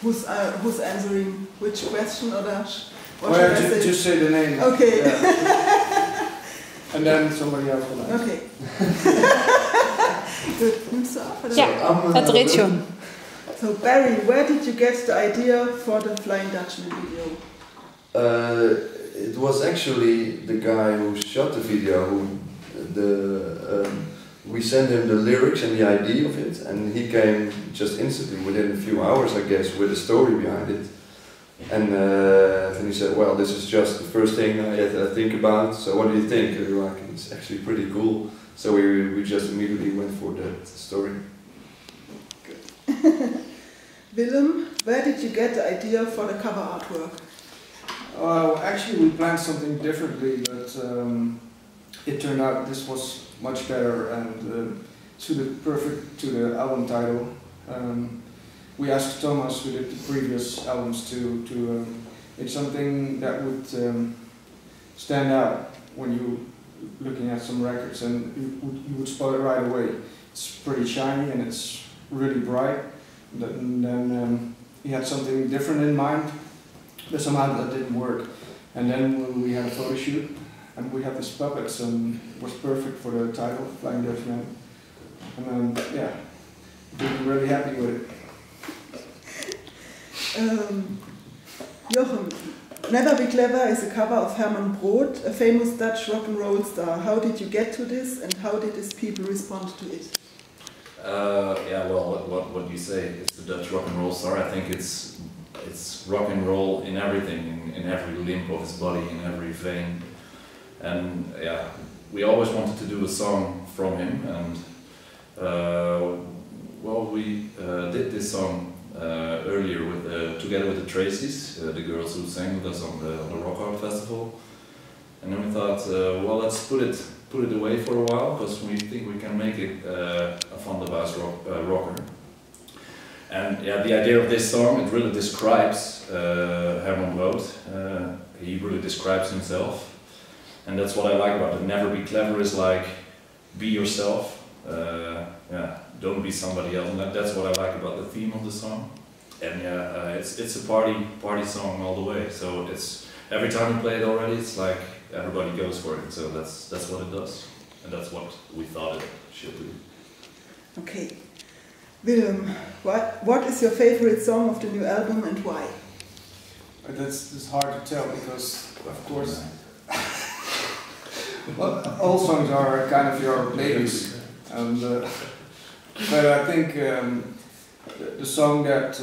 Who's answering which question, or well, just say the name. Okay. Yeah. And then somebody else will answer. Okay. Good. Nimmst du auf, oder? Ja, das dreht schon. So Barry, where did you get the idea for the Flying Dutchman video? It was actually the guy who shot the video. We sent him the lyrics and the idea of it, and he came just instantly, within a few hours, I guess, with a story behind it. And then he said, "Well, this is just the first thing I had to think about. So what do you think?" And we were like, "It's actually pretty cool." So we just immediately went for that story. Good. Willem, where did you get the idea for the cover artwork? Actually, we planned something differently, but it turned out this was much better and suited perfect to the album title. We asked Thomas, who did the previous albums, to make something that would stand out when you looking at some records, and you would spot it right away. It's pretty shiny and it's really bright. And then he had something different in mind, but somehow that didn't work. And then we had a photo shoot, and we had these puppets, and it was perfect for the title, Flying Dutchman. And yeah, I'm really happy with it. Jochem, Never Be Clever is a cover of Herman Brood, a famous Dutch rock and roll star. How did you get to this, and how did his people respond to it? Yeah, well, what do you say? It's a Dutch rock and roll star. I think it's rock and roll in everything, in every limb of his body, in every vein. And yeah, we always wanted to do a song from him, and well, we did this song earlier together with the Tracys, the girls who sang with us on the Rock Art Festival. And then we thought, well, let's put it away for a while, because we think we can make it a Vanderbuyst rocker. And yeah, the idea of this song, it really describes Herman Brood. He really describes himself, and that's what I like about it. Never be clever is like, be yourself. Yeah, don't be somebody else, and that's what I like about the theme of the song. And yeah, it's a party song all the way. So it's every time we play it already, it's like everybody goes for it. So that's what it does, and that's what we thought it should do. Okay, Willem, what is your favorite song of the new album and why? That's hard to tell because, of course, well, all songs are kind of your babies. And, but I think the song that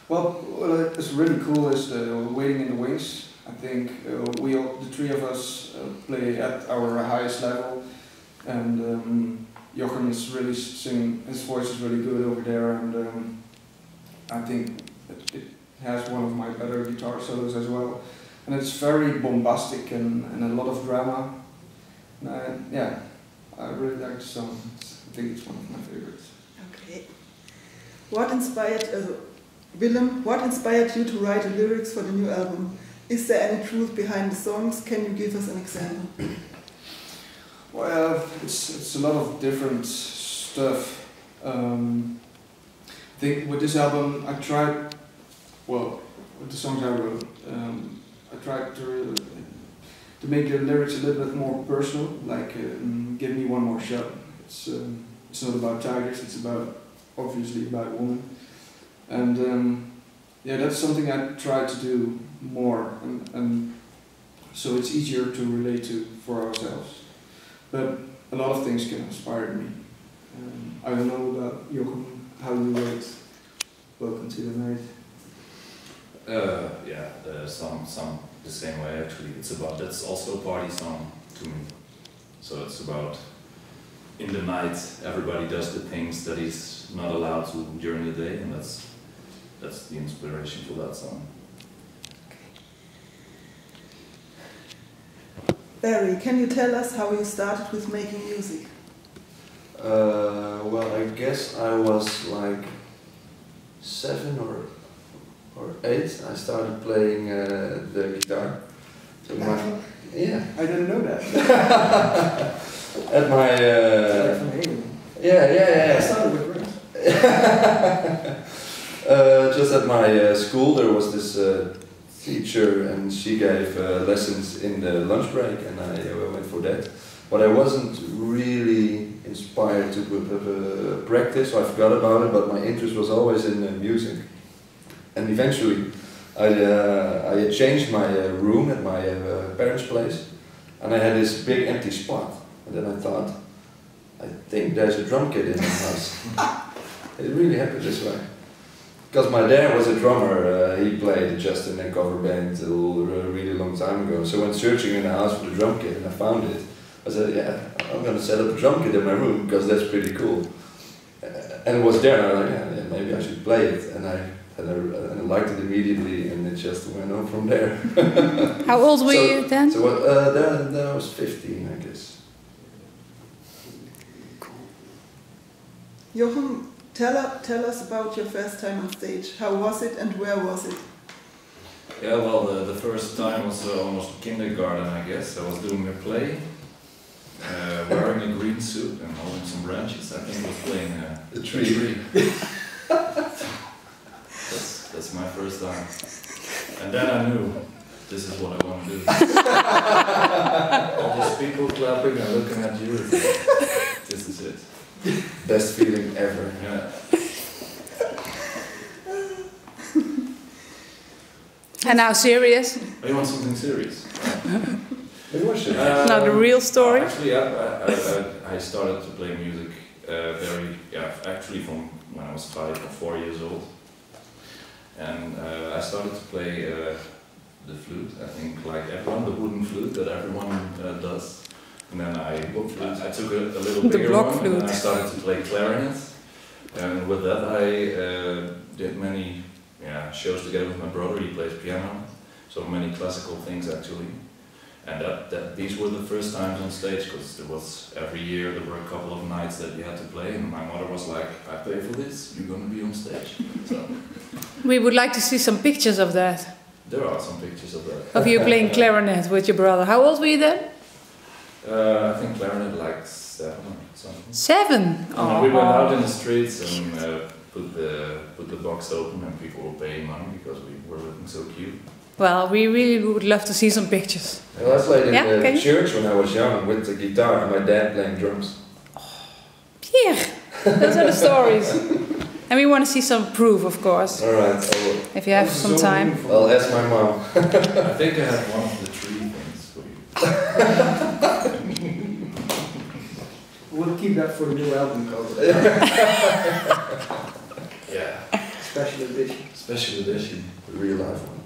well, it's really cool is the Waiting in the Wings. I think the three of us play at our highest level, and Jochem is really singing. His voice is really good over there, and I think it has one of my better guitar solos as well. And it's very bombastic and a lot of drama. Yeah, I really like the song. I think it's one of my favorites. Okay. What inspired Willem? What inspired you to write the lyrics for the new album? Is there any truth behind the songs? Can you give us an example? Well, it's a lot of different stuff. I think with this album, I tried. Well, with the songs I wrote, I tried to make the lyrics a little bit more personal, like give me one more shot. It's not about tigers, it's obviously about women. And yeah, that's something I try to do more, and so it's easier to relate to for ourselves. But a lot of things can inspire me. I don't know about Jochem, how you wrote Welcome to the Night. Yeah, some the same way actually. That's also a party song to me. So it's about, in the night, everybody does the things that he's not allowed to during the day, and that's the inspiration for that song. Barry, can you tell us how you started with making music? Well, I guess I was like 7 or 8. I started playing the guitar. So yeah. I didn't know that. At my from Hagen. yeah. I started with Brent. Just at my school there was this teacher, and she gave lessons in the lunch break, and I went for that. But I wasn't really inspired to practice, so I forgot about it, but my interest was always in music. And eventually I changed my room at my parents' place, and I had this big empty spot. And then I thought, I think there's a drum kit in my house. It really happened this way. Because my dad was a drummer, he played just in a cover band till a really long time ago. So I went searching in the house for the drum kit and I found it. I said, yeah, I'm going to set up a drum kit in my room because that's pretty cool. And it was there, and I was like, yeah, maybe I should play it. And I liked it immediately, and it just went on from there. How old were you then? So then I was 15, I guess. Jochem, tell us about your first time on stage. How was it and where was it? Yeah, well, the first time was almost kindergarten, I guess. I was doing a play, wearing a green suit and holding some branches. I think I was playing a tree. That's my first time. And then I knew, this is what I want to do. All these people clapping and looking at you, this is it. Best feeling ever. Yeah. And now serious? Oh, you want something serious? Now the real story? Actually, I started to play music actually from when I was 5 or 4 years old. And I started to play the flute, I think like everyone, the wooden flute that everyone does. And then I took a little bigger one, and then I started to play clarinet. And with that I did many shows together with my brother. He plays piano, so many classical things actually. And these were the first times on stage, because there was every year there were a couple of nights that you had to play, and my mother was like, I pay for this, you're going to be on stage. So We would like to see some pictures of that. there are some pictures of that. Of you playing clarinet with your brother. How old were you then? I think clarinet like 7 or something. 7? And we went out in the streets and put the box open, and people were paying money because we were looking so cute. Well, we really would love to see some pictures. Well, I played in Yeah, the church when I was young with the guitar and my dad playing drums. Pierre, those are the stories. And we want to see some proof, of course, Alright, I will. if you have some time. I'll ask my mom. I think I have one of the tree things for you. We'll keep that for the new album cover. Yeah. Special edition. Special edition. The real life one.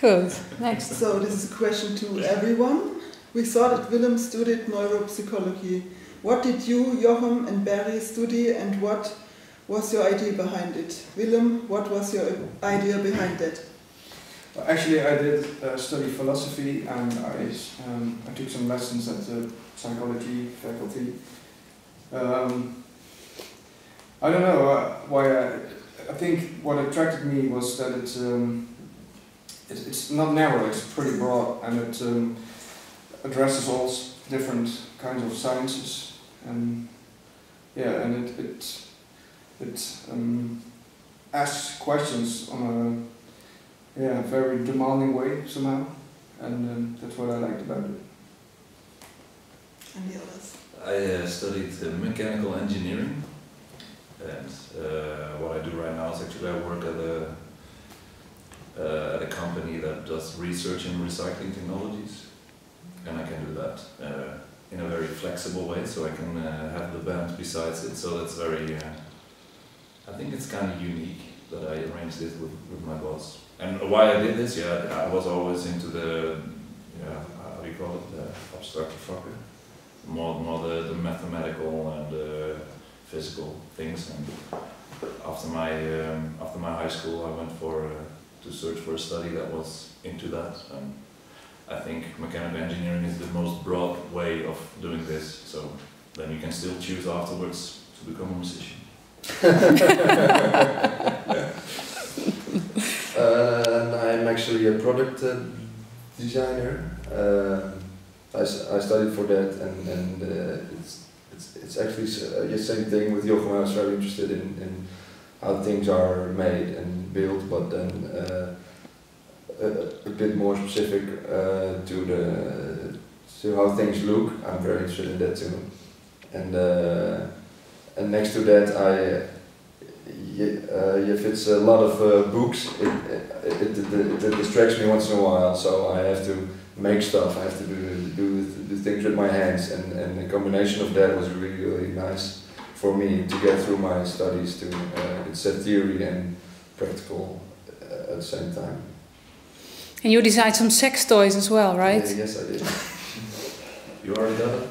Good, next. So this is a question to everyone. We saw that Willem studied neuropsychology. What did you, Jochem and Barry study, and what was your idea behind it? Willem, what was your idea behind that? Actually, I did study philosophy, and I took some lessons at the psychology faculty. I don't know why. I think what attracted me was that it's not narrow. It's pretty broad, and it addresses all different kinds of sciences, and it asks questions on a very demanding way somehow, and that's what I liked about it. And the others? I studied mechanical engineering, and what I do right now is actually I work at a company that does research in recycling technologies, and I can do that in a very flexible way, so I can have the band besides it. So that's very, I think it's kind of unique that I arranged this with my boss. And why I did this, I was always into the, how do you call it, the abstract fucker. More the mathematical and physical things. And after my high school, I went to search for a study that was into that. And I think mechanical engineering is the most broad way of doing this. So then you can still choose afterwards to become a musician. I'm actually a product designer. I studied for that, and it's actually the same thing with Jochem. I was very interested in how things are made and built, but then a bit more specific to how things look. I'm very interested in that too. And next to that, if it's a lot of books, it distracts me once in a while. So I have to make stuff. I have to do things with my hands, and the combination of that was really, really nice for me to get through my studies. It's a theory and practical at the same time. And you designed some sex toys as well, right? Yes, I did. You already got it?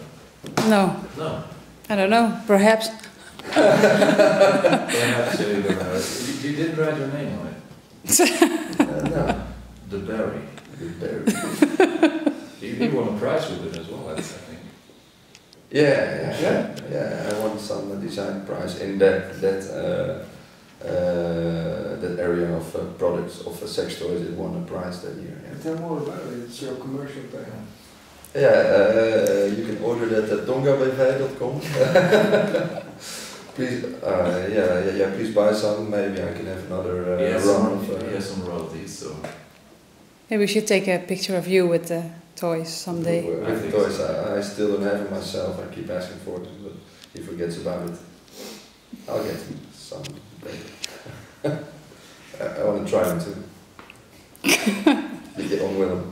No. No. I don't know. Perhaps. Perhaps you didn't write your name on it. No. The Berry. The Berry. You won a prize with it as well, I think. Yeah. I won some design prize in that area of products of sex toys. It won a prize that year. Yeah. Tell more about it. It's your commercial thing. Yeah, you can order that at toonaangevende.com. Please, please buy some. Maybe I can have another run of. He has some royalties, so. Maybe we should take a picture of you with the toys someday. With the toys, I still don't have it myself. I keep asking for it, but he forgets about it. I'll get some later. I want to try them too. Get on Willem.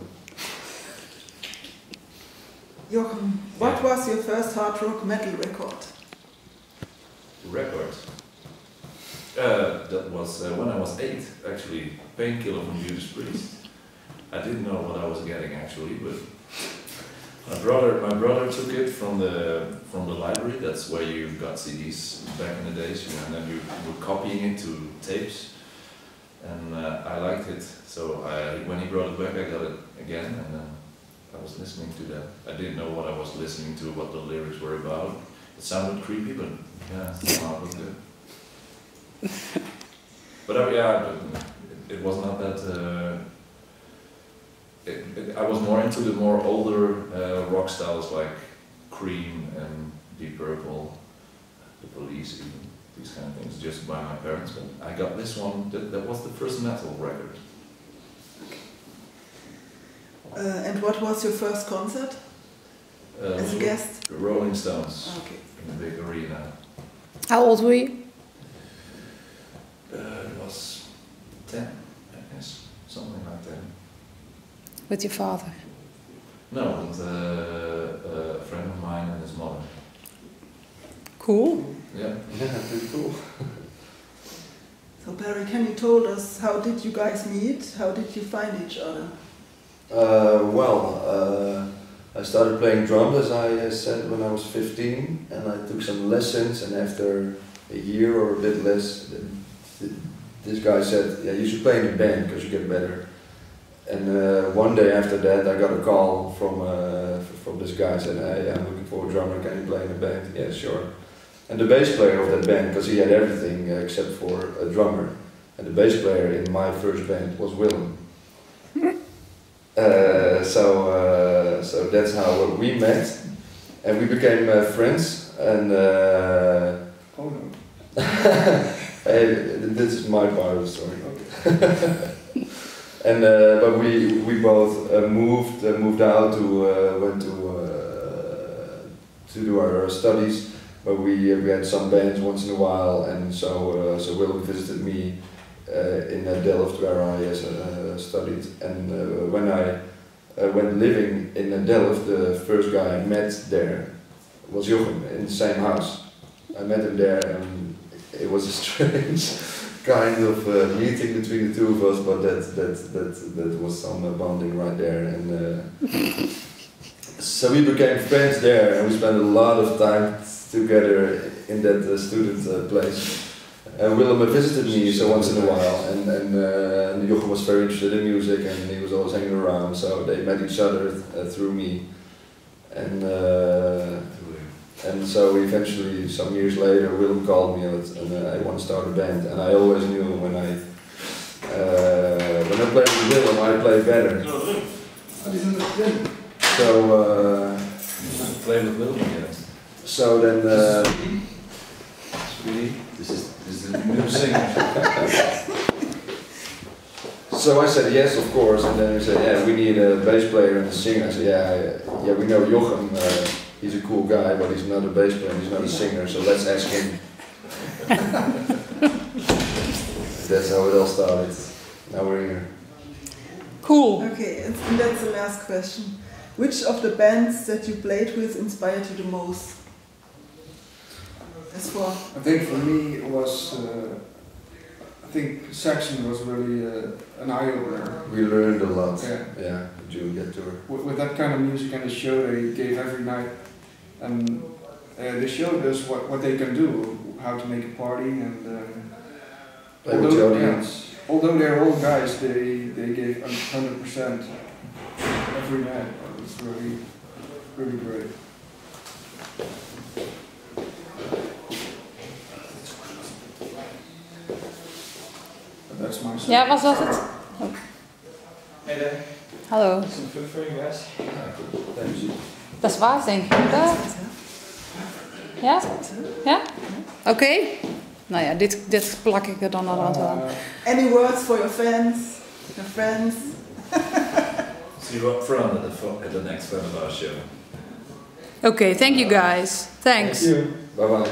Jochem, what was your first hard rock metal record? Record? That was when I was 8, actually. Painkiller from Judas Priest. I didn't know what I was getting actually, but my brother took it from the library. That's where you got CDs back in the days, and then you were copying it to tapes. And I liked it, so when he brought it back, I got it again, and then I was listening to that. I didn't know what I was listening to, what the lyrics were about. It sounded creepy, but yeah, somehow it was good. But it was not that. I was more into the more older rock styles like Cream and Deep Purple, The Police, even these kind of things, just by my parents. But I got this one. That was the first metal record. And what was your first concert as a guest? Rolling Stones. Okay. In a big arena. How old were you? It was 10, I guess, something like that. With your father? No, with a friend of mine and his mother. Cool. Yeah. Yeah, pretty cool. So Barry, can you tell us how did you guys meet? How did you find each other? I started playing drums, as I said, when I was 15, and I took some lessons, and after a year or a bit less, this guy said, yeah, you should play in a band because you get better. And one day after that, I got a call from this guy, said, hey, I'm looking for a drummer, can you play in a band? Yeah, sure. And the bass player of that band, because he had everything except for a drummer, and the bass player in my first band was Willem. So that's how we met, and we became friends. And oh no! Hey, this is my part of the story. Okay. And but we both moved out went to do our studies. But we had some bands once in a while, and so Willem visited me in Delft, where I studied. And when I went living in Delft, the first guy I met there was Jochem, in the same house. I met him there, and it was a strange kind of meeting between the two of us, but that was some bonding right there. And so we became friends there, and we spent a lot of time together in that student place. And Willem visited me so once in a while, and Jochem was very interested in music, and he was always hanging around, so they met each other through me. And so eventually, some years later, Willem called me and I want to start a band, and I always knew when I played with Willem, I play better. I didn't understand. So play with Willem again. So then, This is a new singer. so I said yes, of course, and then he said, yeah, we need a bass player and a singer. I said, yeah, we know Jochem. He's a cool guy, but he's not a bass player. He's not a singer. So let's ask him. That's how it all started. Now we're here. Cool. Okay, and that's the last question. Which of the bands that you played with inspired you the most? As for I think for me it was, I think Saxon was really an eye-opener. We learned a lot. Yeah. Yeah, the Juliet tour. With that kind of music and the show they gave every night, and they showed us what they can do, how to make a party, and Play with the audience. although they're old guys, they gave 100% every night. It was really, really great. But that's my song. Ja, was dat het? Hey there, Hallo. some food for you guys. Dat is waar, denk ik. Daar. Ja? Ja? Oké. Nou ja, dit plak ik er dan aan toe aan. any words for your fans, your friends? See you up front at the next Vanderbuyst show. Oké, thank you guys. Thanks. Bye bye.